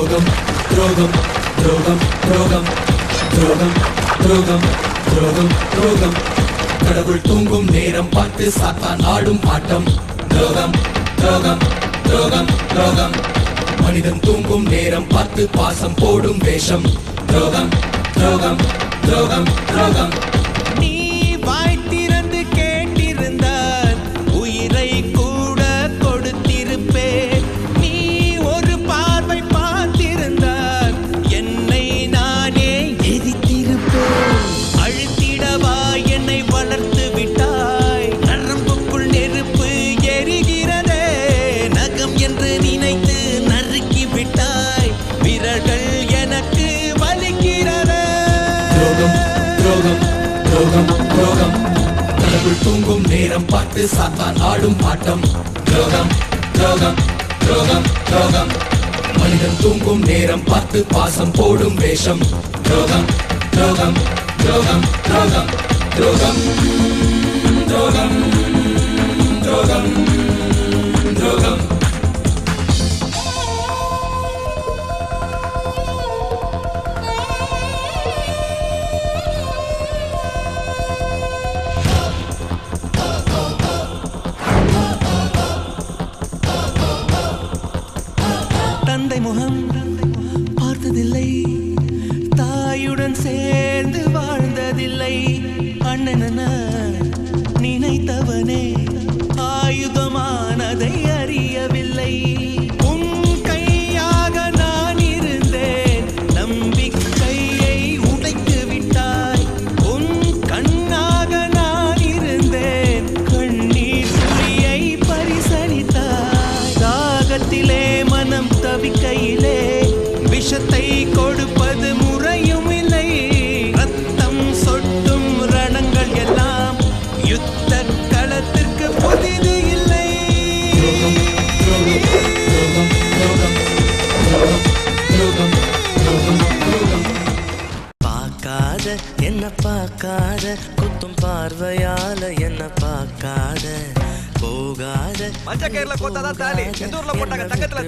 துரோகம் துரோகம் துரோகம் துரோகம் துரோகம் துரோகம் துரோகம் துரோகம் கடவுள் தூங்கும் நேரம் பார்த்து சாத்தான் ஆடும் ஆட்டம் துரோகம் துரோகம் துரோகம் துரோகம் மனிதன் தூங்கும் நேரம் பார்த்து பாசம் போடும் வேஷம் துரோகம் துரோகம் துரோகம் துரோகம் நீ வாய் திறந்து கேட்டிருந்தால் உயிரை கூட கொடுத்திருப்பேன். நீ ஒரு பார்வை பார்த்திருந்தால் என்னை நானே எரித்திருப்பேன். அழுத்திடவா என்னை வளர்த்து விட்டாய். நரம்புக்குள் நெருப்பு எரிகிறதே. நகம் என்று நினைத்து நறுக்கி விட்டாய். விரல்கள் எனக்கு வலிக்கிறதே. துரோகம் துரோகம் துரோகம் கடவுள் தூங்கும் நேரம் பார்த்து சாத்தான் ஆடும் ஆட்டம் துரோகம் துரோகம் துரோகம் துரோகம் மனிதன் தூங்கும் நேரம் பார்த்து பாசம் போடும் வேஷம் துரோகம் துரோகம் துரோகம் துரோகம் துரோகம் துரோகம் துரோகம் துரோகம் தந்தை முகம் பார்த்ததில்லை. தாயுடன் சேர்ந்து வாழ்ந்ததில்லை. அண்ணன நினைத்தவனே ஆயுதமானதை அறியவில்லை. உன் கையாக நான் இருந்தேன். நம்பிக்கையை உடைத்து விட்டாய். உன் கண்ணாக நான் இருந்தேன். கண்ணீர் துளியை பரிசளித்தாய். தாகத்திலே மனம் தவிக்கையிலே விஷத்தை கொடுப்பது முறையும் இல்லை. ரத்தம் சொட்டும் ரணங்கள் எல்லாம் யுத்த களத்திற்கு புதிது இல்லை. பார்க்காத என்ன பார்க்காத குத்தும் பார்வையால என்ன பார்க்காத போகாத மஞ்ச கயிறுல கோத்தாதான் தாலி. எந்த ஊர்ல போட்டாங்க தங்கத்துல